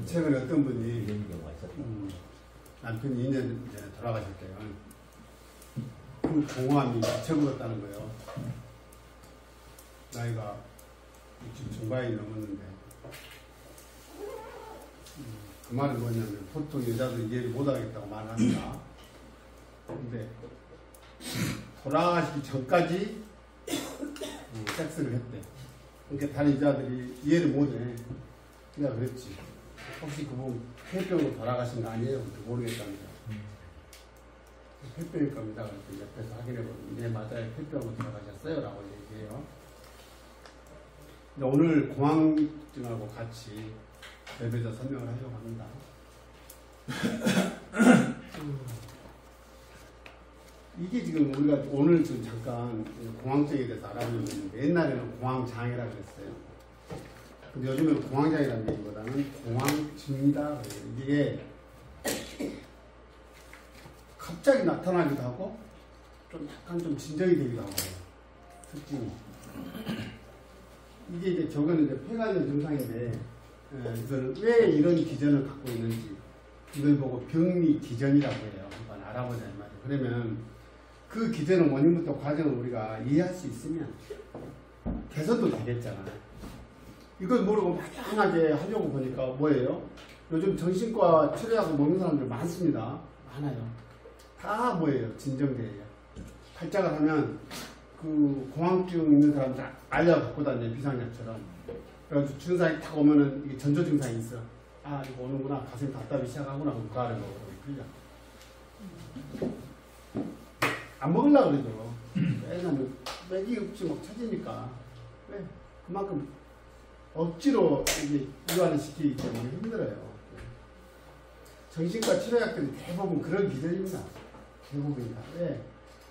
최근에 어떤 분이 남편이 2년 전에 돌아가셨대요. 그 공허함이 미쳐버렸다는 거예요. 나이가 지금 중반이 넘었는데 그 말은 뭐냐면 보통 여자들은 이해를 못하겠다고 말합니다. 근데 돌아가시기 전까지 섹스를 했대. 그러니까 다른 여자들이 이해를 못해. 내가 그랬지. 혹시 그분 폐병으로 돌아가신 거 아니에요? 모르겠답니다. 폐병일 겁니다. 그래서 옆에서 확인해보면 네 맞아요. 폐병으로 돌아가셨어요. 라고 얘기해요. 근데 오늘 공황증하고 같이 배배자 설명을 하려고 합니다. 이게 지금 우리가 오늘 좀 잠깐 공황증에 대해서 알아보려고 했는데 옛날에는 공황장애라고 그랬어요. 근데 요즘에는 공황장애라는 얘기보다는 공황증이다. 이게 갑자기 나타나기도 하고 좀 약간 좀 진정이 되기도 하고 특징이 이게 이제 저거는 이제 폐관련 증상인데 이걸 왜 이런 기전을 갖고 있는지 이걸 보고 병리 기전이라고 해요. 한번 알아보자 이 말이에요. 그러면 그 기전의 원인부터 과정을 우리가 이해할 수 있으면 개선도 되겠잖아요. 이걸 모르고 막연하게 하려고 보니까 뭐예요? 요즘 정신과 치료약을 먹는 사람들 많습니다. 많아요. 다 뭐예요? 진정제예요. 팔짝을 하면 그 공황증 있는 사람들 알약 갖고 다녀요. 비상약처럼. 그래서 증상이 딱 오면은 이게 전조 증상이 있어. 아 이거 오는구나. 가슴이 답답이 시작하구나. 그럼 그 알을 먹으라고 풀려. 안 먹으려고 그러죠. 왜냐면 맥이 없이 막 쳐지니까. 왜? 그만큼 억지로 이게 이완을 시키기 때문에 힘들어요. 정신과 치료약들이 대부분 그런 기전입니다. 대부분이다. 왜?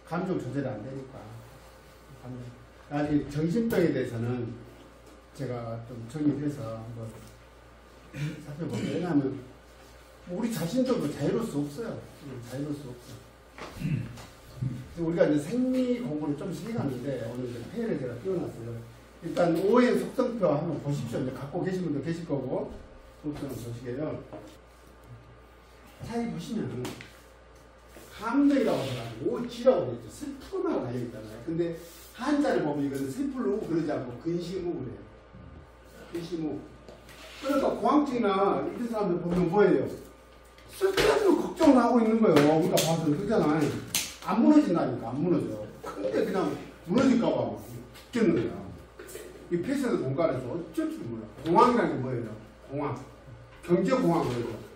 감정 조절이 안 되니까. 아직 정신병에 대해서는 제가 좀 정리해서 한번 살펴볼게요. 왜냐하면 우리 자신들도 자유로울 수 없어요. 자유로울 수 없어. 우리가 이제 생리 공부를 좀씩 해갔는데 오늘 이제 폐를 제가 띄워놨어요. 일단 오행 속성표 한번 보십시오. 이제 갖고 계신 분도 계실 거고 속성을 보시게요. 자기 보시면 감정이라고 해가지고 오지라고 되어있죠. 슬픔하고 달려있잖아요. 근데 한자를 보면 이거는 슬픔으로 그러지 않고 근심우 그래요. 근심우. 그러니까 공황증이나 이런 사람들 보면 뭐예요? 쓸데없는 걱정을 하고 있는 거예요. 우리가 봐서 그러잖아요. 안 무너진다니까. 안 무너져. 근데 그냥 무너질까봐 죽겠는 거야. 이 폐쇄도 공간에서 어쩔 줄 몰라. 공황이라는 게 뭐예요? 공황. 경제공황이에요.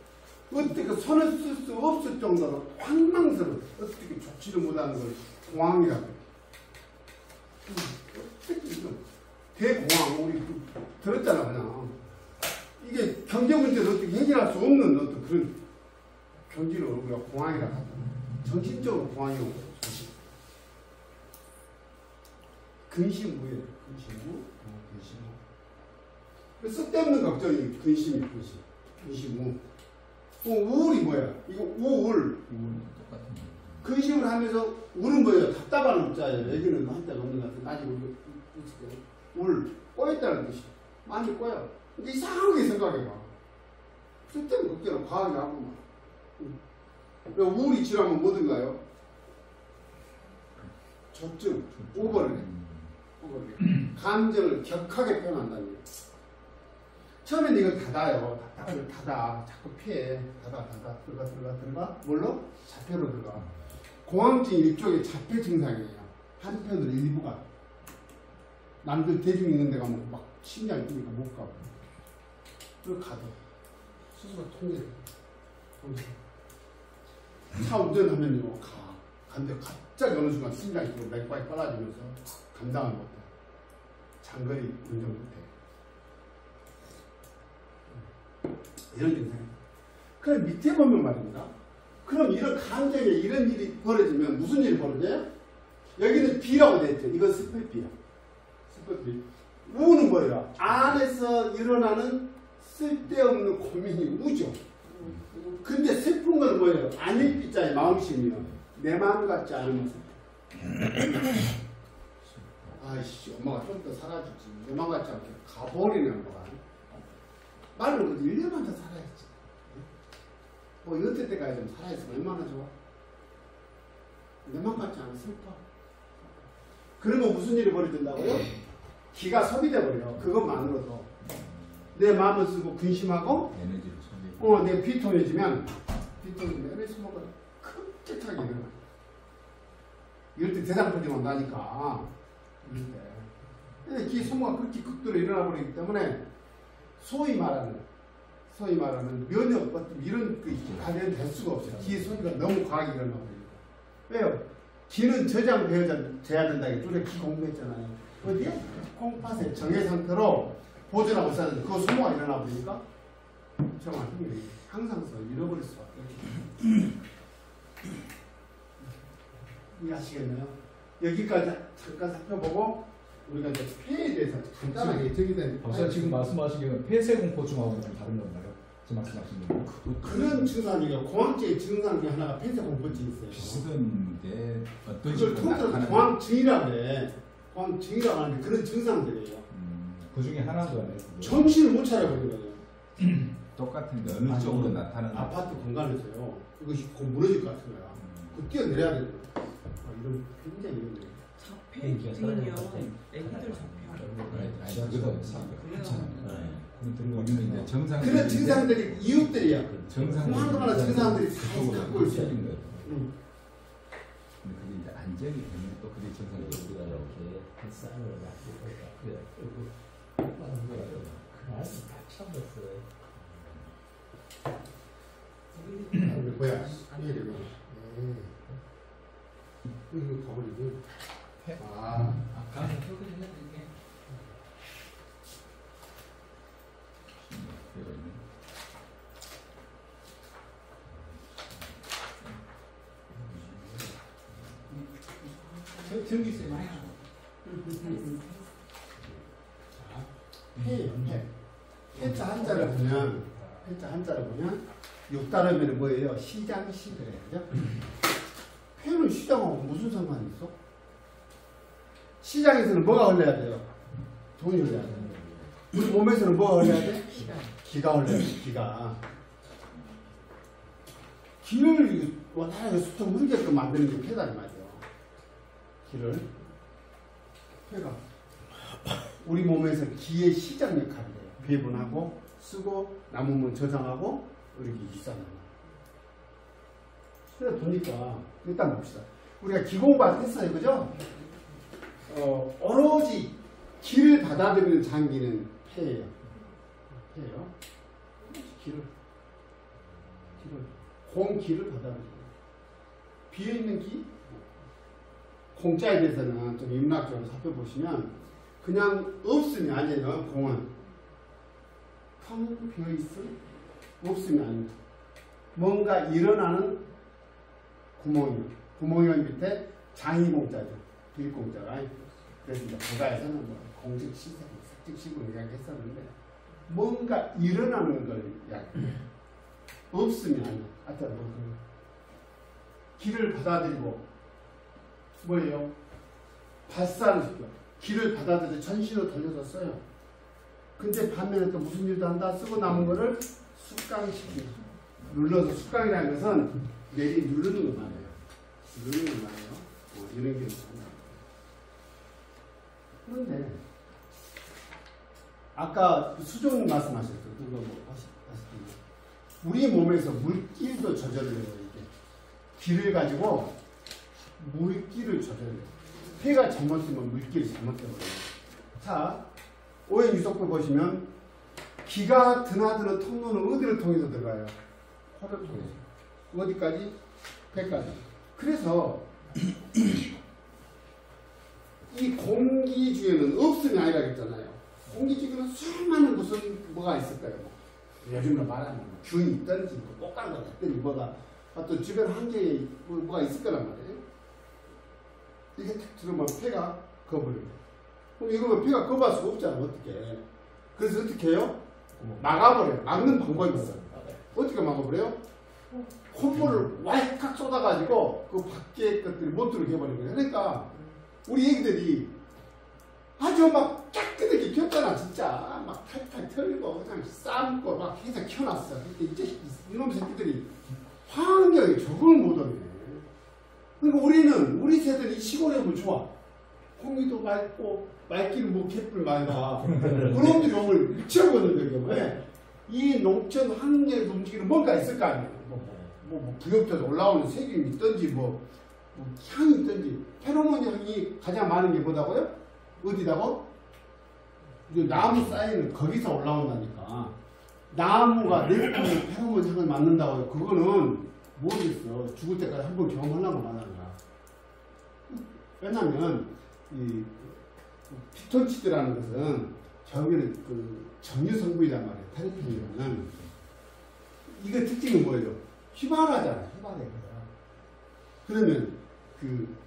어떻게 손을 쓸 수 없을 정도로 황망스러워. 어떻게 좋지를 못하는 걸 공황이라고 해요. 어떻게 이건 대공황. 우리 들었잖아 그냥. 이게 경제 문제를 어떻게 해결할 수 없는 어떤 그런 경지를 우리가 공황이라고 하죠. 정신적으로 공황이 오고 근심무예요. 근심무. 근심무. 쓸데없는 걱정이 근심이 근심. 근심무. 우울이 뭐야? 이거 우울. 근심을 하면서 울은 뭐예요? 답답한 울자예요. 여기는 한자가 없는 것 같은데 아직 울. 꼬였다는 뜻이야. 마음이 꼬여. 근데 이상하게 생각해봐. 쓸데없는 걱정을 과하게 하고 막. 우울이 지나면 뭐든가요? 조증, 오버를 해. 감정을 격하게 표현한다는 거예요. 처음에는 이걸 닫아요. 닫아. 자꾸 피해. 닫아. 들어가. 뭘로? 자폐로 들어가. 공황증 일종의 자폐 증상이에요. 한편으로 일부가. 남들 대중 있는 데 가면 막 심장이 뛰니까 못 가고. 그걸 가둬. 스스로 통제해. 차 운전하면요, 근데 갑자기 어느 순간 심장이 맥박이 빨라지면서 감당을 못해. 장거리 운전 못해. 이런 증상이에요. 그럼 밑에 보면 말입니다. 그럼 이런 감정에 이런 일이 벌어지면 무슨 일이 벌어져요? 여기는 B라고 되어 있죠. 이건 스펠B야. 스펠B. 우는 뭐예요? 안에서 일어나는 쓸데없는 고민이 우죠. 근데 슬픈 건 뭐예요? 아닐 삐자의 마음심이요. 내 마음 같지 않으면서. 아이씨, 엄마가 좀 더 살아주지. 내 마음 같지 않게 가버리는 거야. 말로 1년만 더 살아야지. 뭐 이때 때까지 좀 살아있으면 얼마나 좋아. 내맘 같지 않아. 슬퍼. 그러면 무슨 일이 벌어진다고요? 기가 소비돼 버려요. 그것만으로도 내 마음을 쓰고 근심하고 에너지를 소비. 내 비통해지면 에너지 소모가 급격하게 일어나. 이럴 때 대상포진 온다니까. 이럴 때 기 소모가 그렇게 극도로 일어나 버리기 때문에 소위 말하는 면역 이런 그 관련될 수가 없어요. 기 소비가 너무 과하게 일어나 버리니까. 왜요? 기는 저장되어야 된다고 우리가 기 공부했잖아요. 어디에? 콩팥의 정해 상태로 보존하고 있어야 되는데 그 소모가 일어나 버리니까 정말 항상 잃어버릴 수밖에 없어요. 이해하시겠나요? 여기까지 잠깐 살펴보고 우리가 이제 폐에 대해서 간단하게 박사 지금 말씀하시기는 폐쇄공포증하고 좀 다른 건가요? 지금 말씀하신 거 그런 증상이요. 공황증의 증상 중에 하나가 폐쇄공포증이 있어요. 비슷한데 어떤 그걸 식으로 통틀어서 나타나는 공황증이라고 해. 공황증이라고 하는데 그런 증상들이에요. 그 중에 하나도 아니에요. 정신을 못 차려버린 거예요. 똑같은데 어느 쪽으로 나타나는 아파트 공간에서요. 이것이 곧 무너질 것 같은 거야. 그 뛰어내려야 되는 거야. 이런 굉장히 이런 거예요. 잡혀있으면요 애기들 잡혀. 이제 정상 그런 증상들이 이웃들이야. 정상 공황증하는 증상들이 다 갖고 있어요. 근데 그게 이제 안정이 되면 또 그게 정상이 우리가 이렇게 햇살을 놔두고 그래 하는 거라고 그래서 다 참았어요. 뭐야? 이게 이거 가버리고. 가면 소개를 해드릴게. 전기세 많이 나고. 폐. 폐자 한자를 보면 6단음에는 뭐예요? 시장시 그래요. 그죠? 폐는 시장하고 무슨 상관이 있어? 시장에서는 뭐가 흘러야 돼요? 돈이 흘러야 돼요. 우리 몸에서는 뭐가 흘러야 돼? 기가 흘러야 돼. 기가. 기를 원활하게 수통 흐르게끔 만드는 게 폐다 이 말이에요. 기를. 폐가. 우리 몸에서 기의 시장 역할을 해요. 배분하고 쓰고 남으면 저장하고 이렇게 있잖아요. 그래 보니까 일단 봅시다. 우리가 기공부를 했어요, 그죠? 오로지 기를 받아들이는 장기는 폐예요. 기를 공기를 받아들여요. 비어있는 기? 공자에 대해서는 좀 인문학적으로 살펴보시면 그냥 없으면 아니에요. 공은 텅 비어있음 없으면 아닙니다. 뭔가 일어나는 구멍이 밑에 장이공자죠. 빌공자가. 그래서 이제 부가에서는 뭐 공직시설, 석직시설 이야기했었는데 뭔가 일어나는 걸 없으면 아니에요. 하여튼 뭐 기를 받아들이고 뭐예요? 발산을 시켜. 기를 받아들여 전신으로 돌려서 써요. 근데 반면에 또 무슨 일도 한다? 쓰고 남은 거를 숙강시키고 눌러서 숙강이라는 것은 내리 누르는 거 말이에요. 누르는 거 말이에요. 이런 게 있습니다. 그런데 아까 수종 말씀하셨죠. 그거 뭐 하셨던데 우리 몸에서 물기도 조절을 해요. 이게 기를 가지고 물기를 조절해요. 폐가 잘못되면 물기를 잘못되어버려요. 자, 오행 유속도 보시면 기가 드나드는 통로는 어디를 통해서 들어가요? 코를 통해서. 어디까지? 배까지. 그래서 이 공기주에는 없으면 아니라 했잖아요. 공기주에는 수많은 무슨 뭐가 있을까요? 요즘으로 말하면 균이 있든지 꽃가루가 있든지 뭐가 또 주변 환경에 뭐가 있을 거란 말이에요. 이게 탁 들어오면 폐가 거버려요. 그럼 이거 폐가 거부할 수가 없잖아. 어떻게. 그래서 어떻게 해요? 막아버려요. 막는 방법이 있어요. 어떻게 막아버려요? 콧물을 왈칵 쏟아가지고 그 밖에 것들이 못 들어오게 해버리는 거예요. 그러니까 우리 애기들이 아주 막 깨끗하게 겼잖아. 진짜 막 탈탈 털리고 그냥 삶고 계속 키워놨어. 근데 이제 이놈 새끼들이 환경에 적응을 못하네. 그러니까 우리 세대는 이 시골에 뭐 좋아. 홍이도 맑고, 맑기는 뭐 개뿔 맑아. 그놈들이 오늘 미쳐버리는 거예요. 이 농촌 환경에서 움직이는 뭔가 있을 거 아니에요. 뭐 부엽져서 올라오는 세균이 있든지, 뭐 향이 있든지. 페로몬 향이 가장 많은 게 뭐다고요? 어디다고? 나무 사이는 거기서 올라온다니까. 나무가 내뿜는 페로몬 향을 맡는다고요. 그거는 모르겠어. 죽을 때까지 한번 경험하려고 말하는 거야. 왜냐면 이 피톤치드라는 것은 결국에는 그 정유 성분이란 말이에요. 테르펜이라는. 이거 특징은 뭐예요? 휘발하잖아. 휘발해. 그러면 그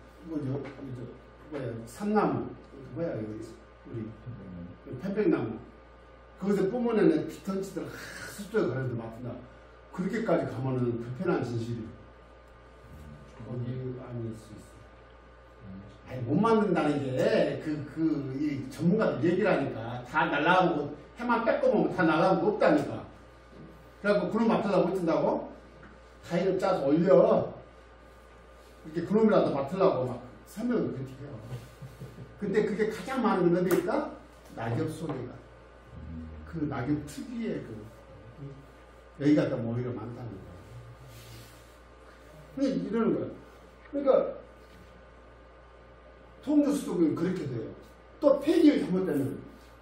삼나무 우리 편백나무 거기서 뿜어내는 피톤치드를 수조에 가려서 맡는다. 그렇게까지 가면은 불편한 진실이 거기 아닐 수 있어. 아니 못 만든다는 게 이 전문가들 얘기를 하니까 다 날라가고 해만 뺏고 보면 다 날라가는 거 없다니까. 그래갖고 그놈 맡으려고 못한다고 타일을 짜서 올려. 이렇게 그놈이라도 맡으려고 막 설명을 그렇게 해요. 근데 그게 가장 많은 건 어디일까? 낙엽 소리가. 그 낙엽 특유의 여기가 더 오히려 많다는 거야. 그러니까 이러는 거야. 그러니까 통조수도 그렇게 돼요. 또 폐기를 잘못되면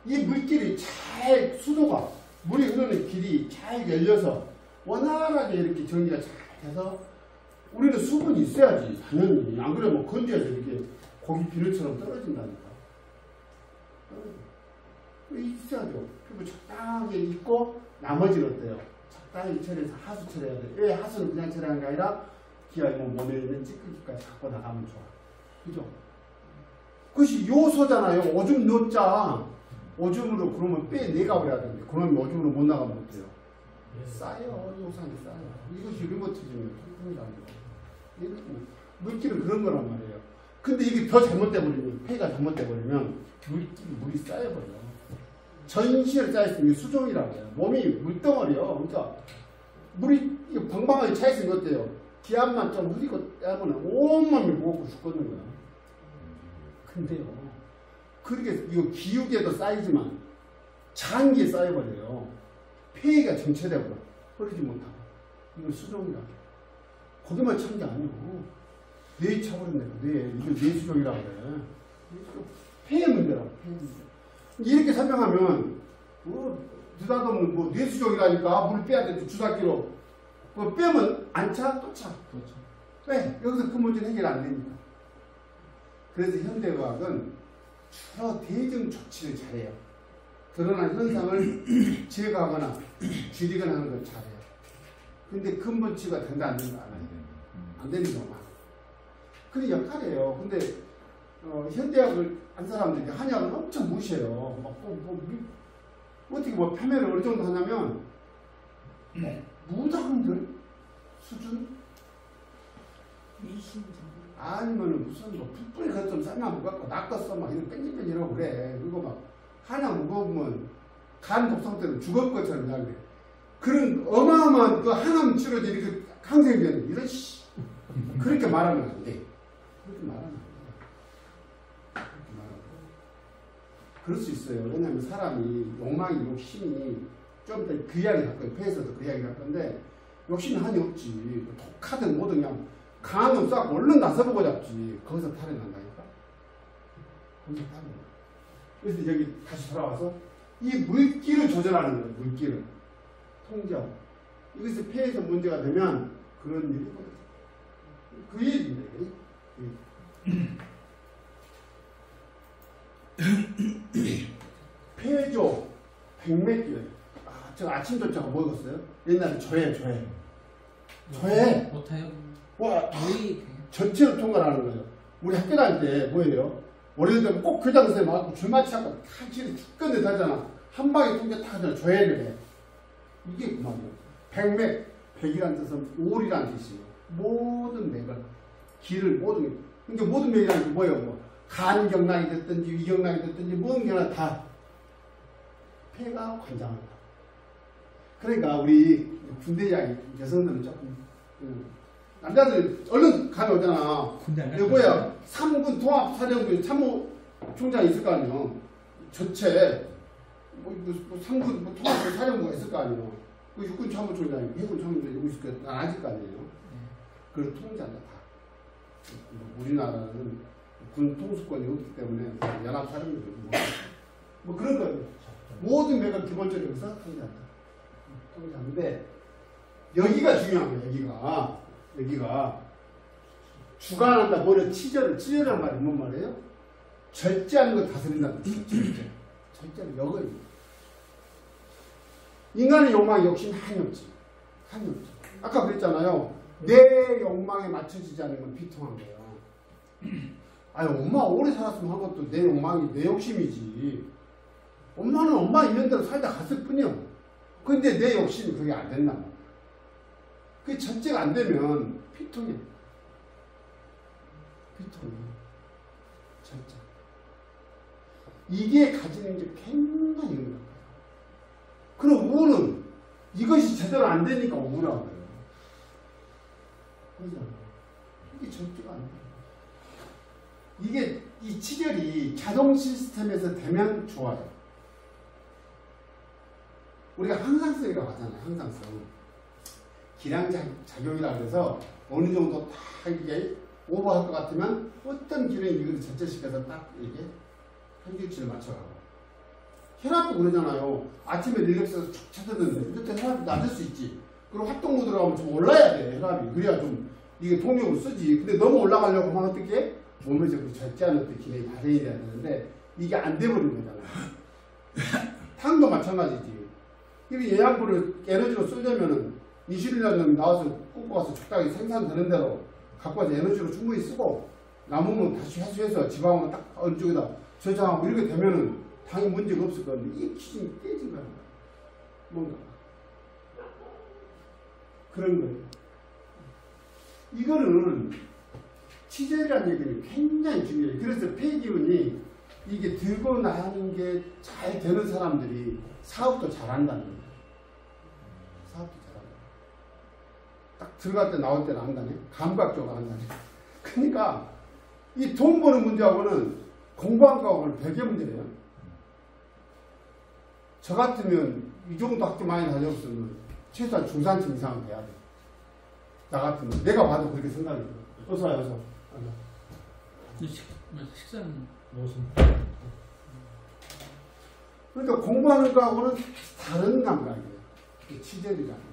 이 물길이 잘 수도가 물이 흐르는 길이 잘 열려서 원활하게 이렇게 정리가 잘 돼서 우리는 수분이 있어야지 당연히. 안 그러면 건조해서 이렇게 고기 비늘처럼 떨어진다니까. 있어야 돼요. 그리고 적당하게 있고 나머지는 어때요? 적당히 처리해서 하수 처리해야 돼. 왜 하수는 그냥 처리하는 게 아니라 기가 몸에 있는 찌꺼기까지 갖고 나가면 좋아. 그죠? 그것이 요소잖아요. 오줌 넣자. 오줌으로 그러면 빼내가 버려야 되는데 그러면 오줌으로 못 나가면 어때요? 쌓여. 요산이 쌓여. 이것이 류머티즘이에요. 통풍이라는 거. 물기는 그런 거란 말이에요. 근데 이게 더 잘못돼버리면, 폐가 잘못돼버리면 물이 쌓여버려. 전시를 쌓였으면 수종이라고 해요. 몸이 물덩어리요. 그러니까 물이 방방하게 차있으면 어때요? 기압만 좀 흐리고 하면 온몸이 무겁고 죽겠는 거야. 근데요, 그렇게 이거 기육에도 쌓이지만 장기에 쌓여버려요. 폐가 정체되고 흐르지 못하고. 이건 수종이라고 해요. 거기만 찬 게 아니고 뇌에 차버렸네. 이거 뇌수종이라고 그래. 폐의 문제라고. 폐의 문제. 이렇게 설명하면 느닷없는 뇌수종이라니까 물을 빼야 돼. 주사기로 빼면 안 차? 또 차. 그렇죠. 왜? 여기서 그 문제는 해결 안 되니까. 그래서 현대의학은 주로 대증 조치를 잘해요. 드러난 현상을 제거하거나 줄이거나 하는 걸 잘해요. 근데 근본 치유가 된다 안 된다 안 해요. 안 되는 경우가 많아요. 그게 역할이에요. 근데 현대학을 한 사람들이 한의학을 엄청 무시해요. 어떻게 표면을 어느 정도 하냐면 무당들 수준? 아니면은 무슨 풋불이 좀 쌀만 무겁고 낚았어 막 이런 뺀질뺀질하고 그래. 그리고 막 한약 무거우면 간 독성 때는 죽을 것처럼 그래. 그런 어마어마한 그 하남 치료제 이렇게 항생제는 이런 그렇게 말하면 안 돼. 그렇게 말하면 안 돼. 그렇게 말하면. 그럴 수 있어요. 왜냐하면 사람이 욕심이 좀 더 그 이야기 할 거예요. 폐에서도 그 이야기 할 건데 욕심은 한이 없지. 독하든 뭐든 그냥 강한 놈 싹 얼른 나서보고 잡지. 거기서 탈이 난다니까. 거기서 탈이 나. 그래서 여기 다시 돌아와서 이 물기를 조절하는 거예요. 물기를. 통제하고. 이것이 폐에서 문제가 되면 그런 일이 벌어져요. 그 얘기인데. 폐조, 백맥기. 저 아침도 저거 먹었어요? 옛날에 조회. 못해요? 와, 거의 전체를 통과하는 거예요. 우리 학교 다닐 때 뭐예요? 오래되면 꼭 교장 선생님하고 줄맞이하고 칼질이 죽건데 하잖아. 한 방에 통제 다 하잖아. 조회를 해. 이게 그 말이에요. 백맥, 백이라는 뜻은 올이라는 뜻이에요. 모든 맥을, 기를 모든, 그러니까 모든 맥이라는 게 뭐예요? 간경락이 됐든지 위경락이 됐든지 모든 경락 다 폐가 관장한다. 그러니까 우리 군대 이야기 여성들은 조금 남자들 얼른 감이 오잖아. 여보야 3군 통합사령부 참모총장이 있을 거 아니에요. 전체 뭐 3군 통합사령부가 있을 거 아니에요. 그 육군 참모총장이 해군 참모총장이 여기 있을 거 아닐 거 아니에요. 그걸 통제한다 다. 우리나라는 군 통수권이 없기 때문에 연합사령부 뭐 그런 거예요. 모든 매가 기본적으로 여기서 통제한다. 통제하는데 여기가 중요한 거예요. 여기가 주관한다. 뭐를 치절이란 말이 뭔 말이에요? 절제하는 걸 다스린다는 뜻이죠. 절제는 여거예요. 인간의 욕망, 욕심이 한이 없지. 아까 그랬잖아요. 내 욕망에 맞춰지지 않는 건 비통한 거예요. 아니 엄마 오래 살았으면 한 것도 내 욕망이 내 욕심이지. 엄마는 엄마 있는 대로 살다 갔을 뿐이요. 근데 내 욕심이 그게 안 된단 말이야. 그게 절제가 안 되면 피통이야. 절제. 이게 가지는 게 굉장히 어려운 거예요. 그럼 우울은 이것이 제대로 안 되니까 우울한 거예요. 이게 절제가 안 돼요. 이게 이 치절이 자동 시스템에서 되면 좋아요. 우리가 항상성이라고 하잖아요. 항상성. 기량작용이라 그래서 어느 정도 딱 이게 오버할 것 같으면 어떤 기능이 이걸 절제시켜서 딱 이게 평균치를 맞춰가고. 혈압도 그러잖아요. 아침에 릴렉스해서 쭉 찾았는데 이럴 때 혈압이 낮을 수 있지. 그리고 활동 모드로 가면 좀 올라야 돼. 혈압이. 그래야 좀 이게 동력을 쓰지. 근데 너무 올라가려고 하면 어떻게? 몸에서 그 절제하는 어떤 기능이 발현이 돼야 되는데 이게 안 돼버린 거잖아요. 당도 마찬가지지. 이 영양분을 에너지로 쓰려면은 인슐린이 나와서 꽂고 가서 적당히 생산되는 대로 갖고 와서 에너지로 충분히 쓰고 남으면 다시 회수해서 지방을 딱 어느 쪽에다 저장하고 이렇게 되면은 당이 문제가 없을 건데 이 기준이 깨진 거야. 뭔가 그런 거예요. 이거는 치절이라는 얘기는 굉장히 중요해요. 그래서 폐기운이 이게 들고 나가는 게 잘 되는 사람들이 사업도 잘한다는 거예요. 사업도 잘한다. 딱 들어갈 때 나올 때는 안 가네. 감각적으로 한다네. 그러니까 이 돈 버는 문제하고는 공부한 거하고는 별개 문제예요. 저 같으면 이 정도 학교 많이 다녔으면 최소한 중산층 이상은 돼야 돼. 나 같으면 내가 봐도 그렇게 생각이 들어. 어서 와요, 어서. 식사는 무슨 그러니까 공부하는 거하고는 다른 감각이에요. 치절이라는 게.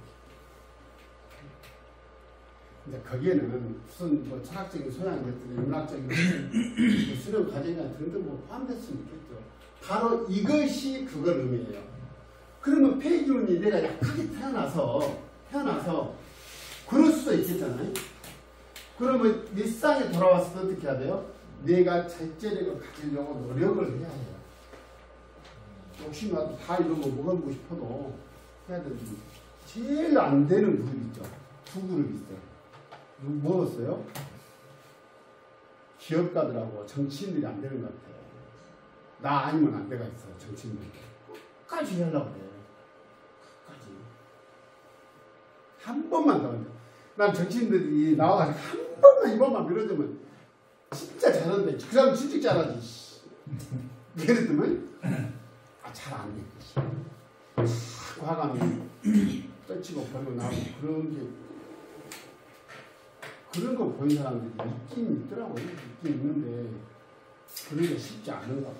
이제 거기에는 무슨 뭐 철학적인 소양이었든 문학적인 수련 과정이나 등등 뭐 포함됐으면 좋겠죠. 바로 이것이 그걸 의미해요. 그러면 폐기운이 내가 약하게 태어나서 그럴 수도 있겠잖아요. 그러면 일상에 돌아왔을 때 어떻게 해야 돼요? 내가 절제력을 가지려고 노력을 해야 해요. 욕심이 와도 다 이런 거 먹어보고 싶어도 해야 되는데 제일 안 되는 그룹 있죠. 두 그룹이 있어요. 뭐였어요? 기업가들하고 정치인들이 안 되는 것 같아요. 나 아니면 안 돼가 있어요. 정치인들이. 끝까지 하려고 해요. 끝까지. 한 번만 더. 난 정치인들이 나와가지고 한 번만 이번만 밀어주면 진짜 잘한다. 그 사람 진짜 잘하지. 그랬더니 잘 안 돼. 화가 나면 떨치고 버리고 나오고 그런 거 보인 사람들이 있긴 있더라고요. 있긴 있는데 그런 게 쉽지 않은 거.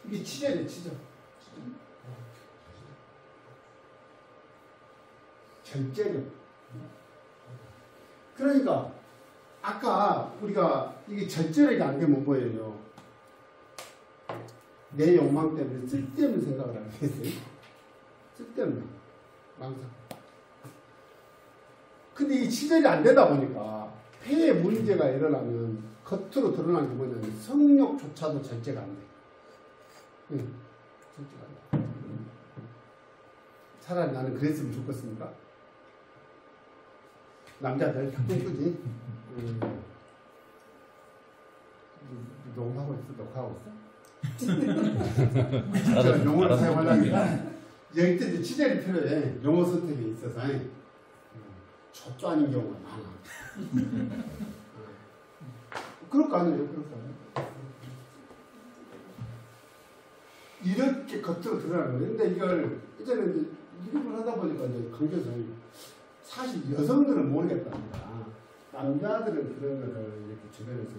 이게 치절이에요, 치절. 절제력. 그러니까 아까 우리가 이게 절제력이 안 되면 뭐예요? 내 욕망 때문에 쓸데없는 생각을 하겠어요. 쓸데없는 망상. 근데 이 치절이 안 되다 보니까 폐에 문제가 일어나면 겉으로 드러나는 게 뭐냐면 성욕조차도 절제가 안 돼. 절제가 안 돼. 차라리 나는 그랬으면 좋겠습니까? 남자들 꿈꾸지? 녹음하고 있어? 녹화하고 있어? 진짜 용어를 사용하려니까 여기 때 이제 치절이 필요해. 용어 선택에 있어서. 족도 아닌 경우가 많아. 그럴 거 아니에요. 그럴 거 아니에요. 이렇게 겉으로 드러나는 거예요. 근데 이걸 이제는 이제 이걸 하다 보니까 이제 관계성이 사실 여성들은 모르겠답니다. 남자들은 그런 거를 이렇게 주변에서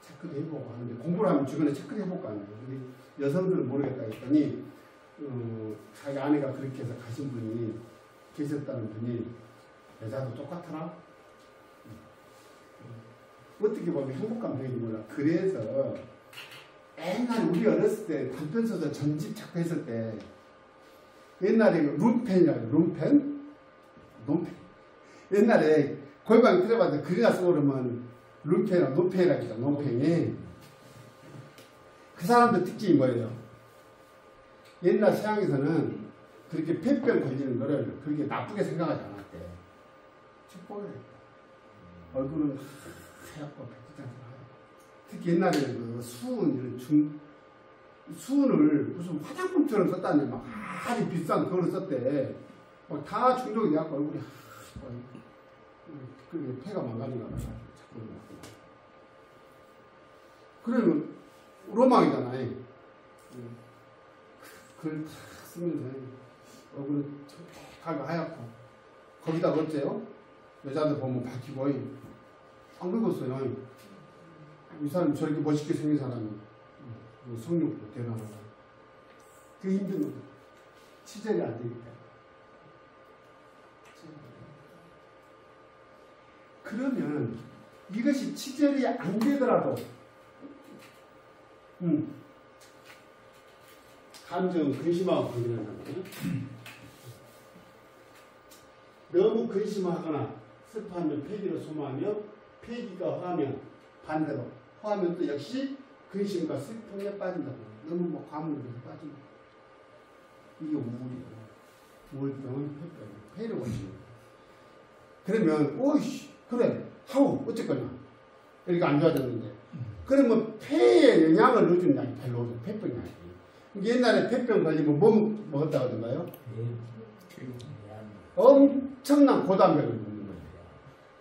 체크도 해보고 하는데 공부를 하면 주변에 체크를 해볼 거 아니에요. 근데 여성들은 모르겠다 했더니 자기 아내가 그렇게 해서 가신 분이 계셨다는 분이 여자도 똑같더라. 어떻게 보면 행복한 배경이 몰라. 그래서 옛날에 우리 어렸을 때 단편소설 전집 작가했을 때 옛날에 룸펜이라고 룸펜? 옛날에 골방에 들어봤는데 글이나 쓰고 그러면 룸펜이랑 논펜이라고 했죠. 논펜이. 그 사람들 특징이 뭐예요? 옛날 서양에서는 그렇게 폐병 걸리는 거를 그렇게 나쁘게 생각하지 않았대. 축복을 했대. 얼굴은 하얗고 백지장하고. 특히 옛날에는 그 수은을 무슨 화장품처럼 썼다는데 막 아주 비싼 그거를 썼대. 막 다 중독이 돼갖고 얼굴이 그게 폐가 망가진가 봐요. 자꾸 그러면 로망이잖아요. 그걸 다 쓰면서 얼굴이 청백하고 하얗고 거기다 어째요? 여자들 보면 밝히고 안 긁었어요. 이 사람 저렇게 멋있게 생긴 사람이 성욕도 대단하다. 그게 힘든 거죠. 치절이 안 되니까. 그러면 이것이 치절이 안 되더라도 감정 근심하고 관계된다는 거예요. 너무 근심하거나 슬퍼하면 폐기를 소모하며 폐기가 허하면 반대로 허하면 또 역시 근심과 슬픔에 빠진다고. 너무 뭐 과물에 빠진다. 이게 우울이고 우울병은 폐를 고치는 거예요. 그러면 오이씨 그래 하우 어쨌거나 이렇게 안 좋아졌는데 그러면 폐에 영향을 넣어주는 약이 별로 없어요. 폐병이 아니에요. 옛날에 폐병 걸리면 뭐 먹었다고 하던가요? 엄청난 고단백을 먹는 거예요.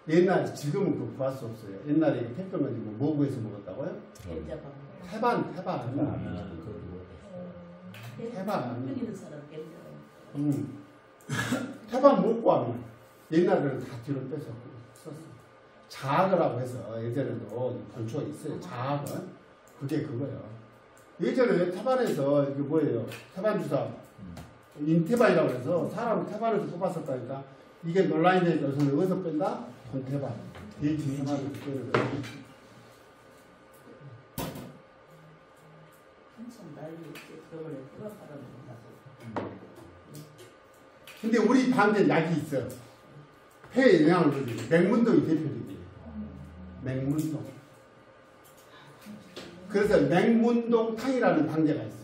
옛날에 지금은 그거 구할 수 없어요. 옛날에 폐병 걸리면 뭐 구해서 먹었다고요? 태반. 태반 먹고 하면 옛날에는 다 뒤로 빼서 썼어요. 자학이라고 해서 예전에도 본초가 있어요. 자학은 그게 그거예요. 예전에 태반에서 이게 뭐예요? 태반 주사 인태반이라고 해서 사람을 태반에서 뽑았었다니까. 이게 논란이 되니까 요새는 어디서 뺀다? 본태반. 돼지 태반을 빼는 거예요. 근데 우리 반대 약이 있어. 폐에 영향을 주죠. 맹문동이 대표적이에요. 맹문동. 그래서 맹문동탕이라는 단계가 있어요.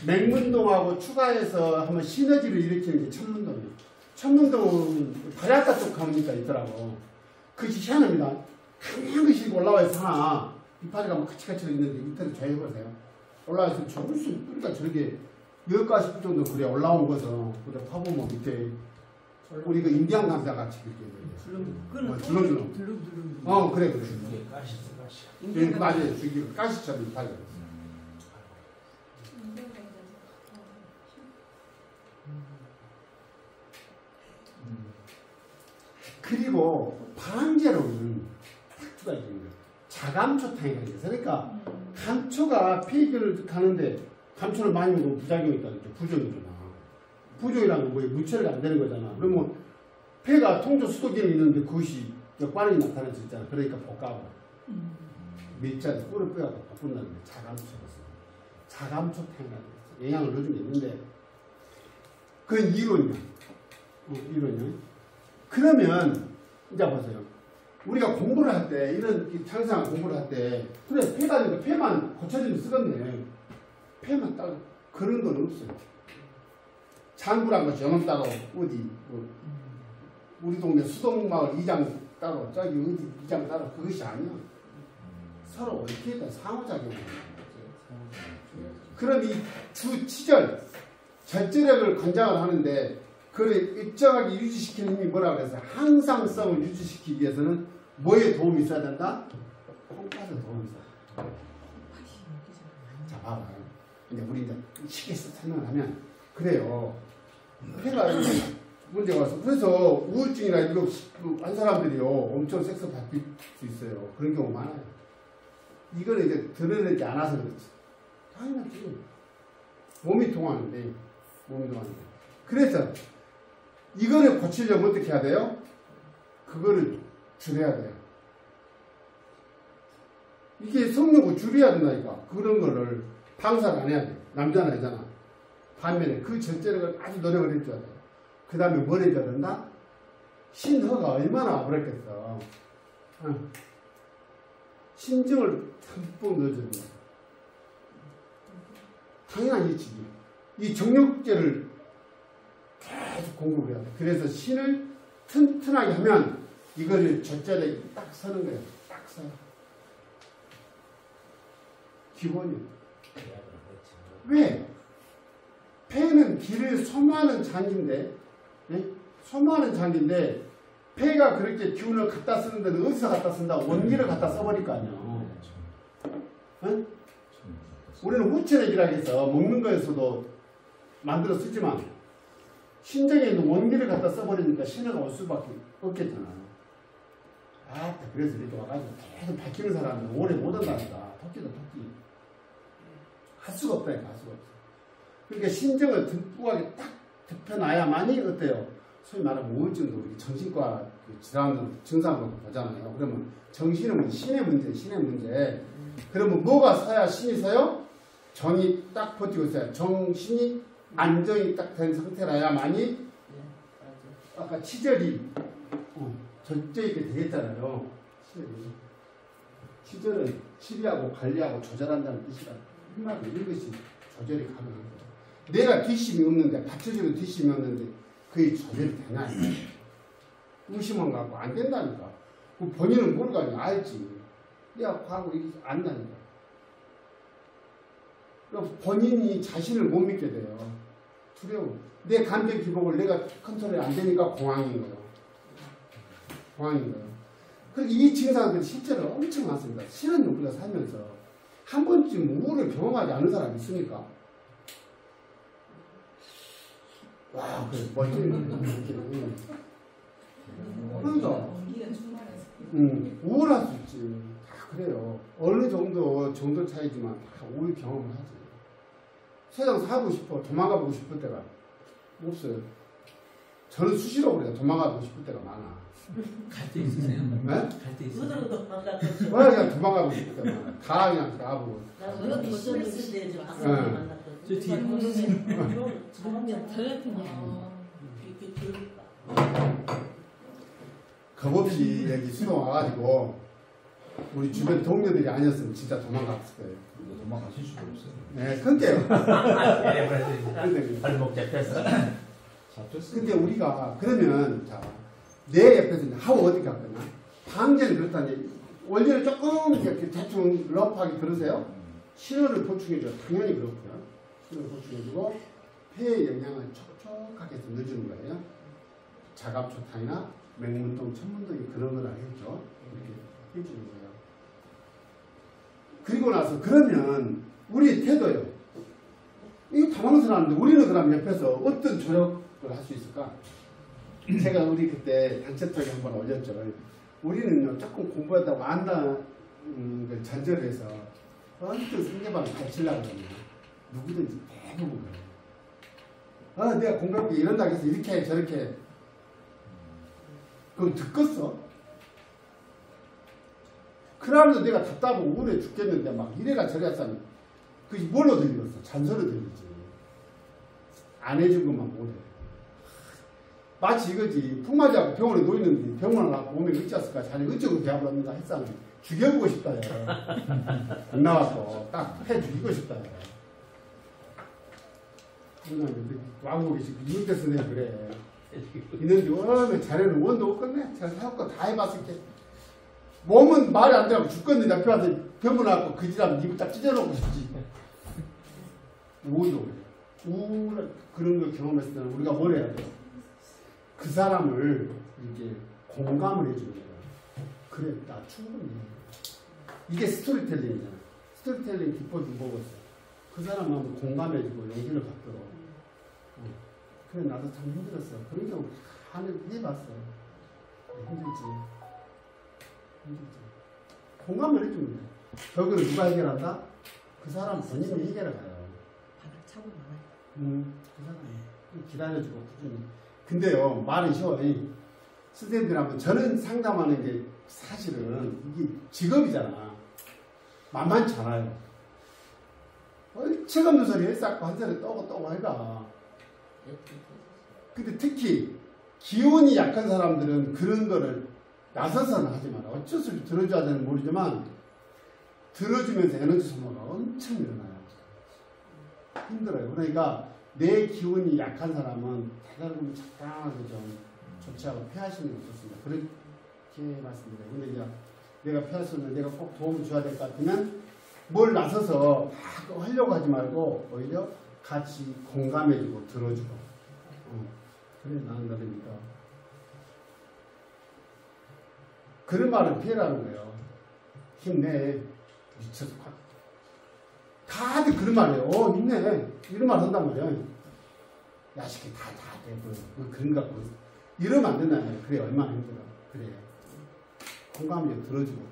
맹문동하고 추가해서 한번 시너지를 일으키는 게 천문동이에요. 천문동은 바닷가 쪽 가니까 있더라고. 그것이 희한합니다. 강한 것이 올라와 있어 하나. 이파리가 뭐 카치카치 있는데 밑에를 재해보세요. 올라와서 저럴 수 있으니까 저렇게 10가 싶을 정도 그래 올라온 거죠. 그래 파보면 밑에 우리 그 인디안 감자 같이 이렇게 줄렁줄렁. 그래. 예, 맞아요. 주기 가시처럼 이파리. 그리고 방제로는 딱 두 가지인 거예요. 자감초탕이라는 게 있어요. 그러니까 감초가 폐기를 가는데 감초를 많이 먹으면 부작용이 있다는 게 부정이잖아. 부정이라는 건 뭐예요? 무처리가 안 되는 거잖아. 그러면 폐가 통조 수도기능이 있는데 그것이 역반응이 나타날 수 있잖아. 그러니까 복합을 밑자리 꿀을 빼갖고 바꾼다는 게 자감초였어요. 자감초탕이라는 게 있어요. 영향을 넣어준 게 있는데 그건 이론이야. 이론이야. 그러면 이제 보세요. 우리가 공부를 할 때 이런 창상한 공부를 할 때 그래 폐가 있는데 폐만 고쳐지면 쓰겠네. 폐만 따로 그런 건 없어요. 장구란 것이 영업 따로 어디 우리 동네 수동마을 이장 따로 저기 어디 이장 따로 그것이 아니야. 서로 어떻게든 상호작용을 하는 거죠. 그럼 이 주치절 절제력을 관장을 하는데 그를 일정하게 유지시키는 힘이 뭐라고 그래서 항상성을 유지시키기 위해서는 뭐에 도움이 있어야 된다? 콩팥에 도움이 있어야 된다. 자, 봐봐. 이제 우리 이제 쉽게 설명을 하면 그래요. 폐가 문제가 와서 그래서 우울증이나 이거 한 사람들이요 엄청 섹스 바뀔 수 있어요. 그런 경우 많아요. 이거는 이제 드러내지 않아서 그렇지. 당연하지. 몸이 통하는데. 그래서 이거를 고치려면 어떻게 해야 돼요? 그거를 줄여야 돼요. 이게 성욕을 줄여야 된다니까. 그런 거를 방사를 안 해야 돼. 남자나 여자나. 반면에 그 절제력을 아주 노력을 해줘야 돼요. 그 다음에 뭘 해줘야 된다? 신허가 얼마나 와버렸겠어. 신정을 듬뿍 넣어줘야 된다. 당연한 이치지. 이 정력제를 계속 공급을 해야 돼. 그래서 신을 튼튼하게 하면 이거를 절제력이 딱 서는 거예요. 딱 서요. 기본이에요. 왜? 폐는 기를 소모하는 장기인데, 예? 소모하는 장기인데, 폐가 그렇게 기운을 갖다 쓰는 데는 어디서 갖다 쓴다? 원기를 갖다 써버릴 거 아니야. 응? 우리는 후체력이라고 해서 먹는 거에서도 만들어 쓰지만, 신정에 있는 원기를 갖다 써버리니까 신화가 올 수밖에 없겠잖아. 아, 그래서 이렇게 와가지고 계속 바뀌는 사람은 오래 못 한다니까. 토끼도 토끼. 할 수가 없다니까, 할 수가 없어. 그러니까 신정을 듬뿍하게 딱 덮여놔야만이 어때요? 소위 말하면 우울증도 우리 정신과 질환 증상으로 보잖아요. 그러면 정신의 문제, 신의 문제, 신의 문제. 그러면 뭐가 서야 신이 서요? 정이 딱 버티고 있어요. 정신이 안정이 딱 된 상태라야만이 아까 치절이 절제 있게 되겠잖아요. 치절은 치리하고 관리하고 조절한다는 뜻이라 한마디로 이것이 조절이 가능합니다. 내가 뒷심이 없는데 받쳐주는 뒷심이 없는데 그게 조절이 되나? 의심만 갖고 안 된다니까. 그 본인은 모르고 아니 알지. 내가 과거 이렇게 안다니까. 본인이 자신을 못 믿게 돼요. 두려워. 내 감정 기복을 내가 컨트롤이 안 되니까 공황인 거예요. 공황인 거예요. 그리고 이 증상들이 실제로 엄청 많습니다. 실은 우리가 살면서 한 번쯤 우울을 경험하지 않은 사람이 있습니까? 와, 그래, 멋진 그러니까 우울할 수 있지. 다 그래요. 어느 정도 차이지만 다 우울 경험을 하지. 세상 살고 싶어, 도망가보고 싶을 때가 없어요. 저는 수시로 그래요. 도망가보고 싶을 때가 많아. 갈 때 있으세요? 네? 갈 때 있으세요? 그냥 도망가고 싶을 때가 많아. 다 그냥 가보고. 나도 스트레스 때좀 네. 만났거든. 저 뒤에 그러면 이렇게 들을까? 겁없이 여기 수동 와가지고 우리 주변 동료들이 아니었으면 진짜 도망갔을 거예요. 도망가실 수도 없어요. 네, 그게요. 발목 잡혔어. 근데 우리가 그러면 자, 내 옆에서 이제 하고 어떻게 할 거냐? 방제는 그렇다니 원리를 조금 이렇게 대충 러프하게 들으세요. 신호를 보충해줘요. 당연히 그렇고요. 신호를 보충해주고 폐의 영향을 촉촉하게 해서 넣어주는 거예요. 자갑초탕이나 맹문동, 천문동이 그런 걸 알겠죠. 이렇게 해주는 거예요. 그리고 나서 그러면 우리의 태도요. 이거 당황스러운데 우리는 그럼 옆에서 어떤 조력을 할 수 있을까? 제가 우리 그때 단체톡에 한번 올렸죠. 우리는요 조금 공부하다고 안다는 걸 전제로 해서 언뜻 상대방을 가르치려고 그러면 누구든지 대부분 그래요. 내가 공부할게 이런다고 해서 이렇게 해 저렇게 해. 그럼 듣겠어? 그날도 내가 답답하고 우울해 죽겠는데 막 이래가 저래가 싸면 그게 뭘로 들리겠어? 잔소리 들리지. 안 해준 것만 못해. 마치 이거지. 풍마자고 병원에 놓이는데 병원을 가고 오면 어찌했을까? 자네 어쩌고 대학을 얻는가 했잖아. 죽여보고 싶다. 안 나와서 딱 해 죽이고 싶다. 와보고 계시고 이럴 때 선생님 그래. 있는데 원래 자네는 원도 없겠네. 잘 사고 다 해봤을 때 몸은 말이 안 되고 죽겠는데 옆에 와서 병원 와서 그 지랄 입을 딱 찢어놓고 싶지. 우울도 그래. 그런 걸 경험했을 때는 우리가 뭘 해야 돼요? 그 사람을 이렇게 공감을 해주는 거예요. 그래, 나 충분히. 이게 스토리텔링이잖아. 스토리텔링 기법이 뭐겠어요? 그 사람하고 공감해주고 용기를 갖도록. 그래, 나도 참 힘들었어. 그런 경우 해봤어요. 힘들지. 공감을 해주면 돼. 결국은 누가 해결한다? 그 사람 본인이 해결해가요. 바닥 차고 나와요. 그 사람이 기다려주고 꾸준히. 근데요, 말은 쉬워요. 선생님들하고 저는 상담하는 게 사실은 이게 직업이잖아. 만만치 않아요. 책 없는 소리 쌓고 한 소리 떠고 해가. 근데 특히 기운이 약한 사람들은 그런 거를 나서서는 하지 마라. 어쩔 수 없이 들어줘야 되는 모르지만 들어주면서 에너지 소모가 엄청 일어나요. 힘들어요. 그러니까 내 기운이 약한 사람은 되도록이면 적당하게 좀 조치하고 피하시는 게 좋습니다. 그렇게 말씀드려요. 근데 이제 내가 피할 수 있는 내가 꼭 도움을 줘야 될 것 같으면 뭘 나서서 막 하려고 하지 말고 오히려 같이 공감해주고 들어주고 그래 나은다 되니까 그런 말을 피해라는 거예요. 힘내. 미쳐서 다들 그런 말이에요. 힘내. 이런 말 한단 말이에요. 야식이 다 되고 그런 거 같고 이러면 안 된다는 거예요. 그래 얼마나 힘들어. 그래 공감해 들어주고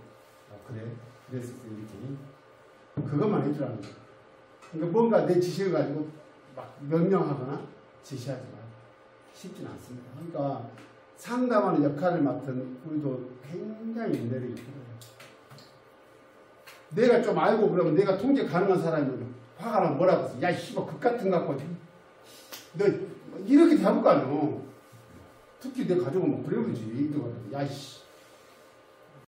그래 그랬을 때 이렇게 그것만 해주라는 거예요. 그러니까 뭔가 내 지시를 가지고 막 명령하거나 지시하지 마. 쉽지는 않습니다. 그러니까 상담하는 역할을 맡은 우리도 굉장히 인내력이 필요해요. 내가 좀 알고 그러면 내가 통제 가능한 사람이면 화가 나면 뭐라고 했어? 야, 씨발, 극 같은 거 갖고 너 이렇게 대할 거 아니야. 특히 내 가족은 뭐 그래 그러지. 야, 씨.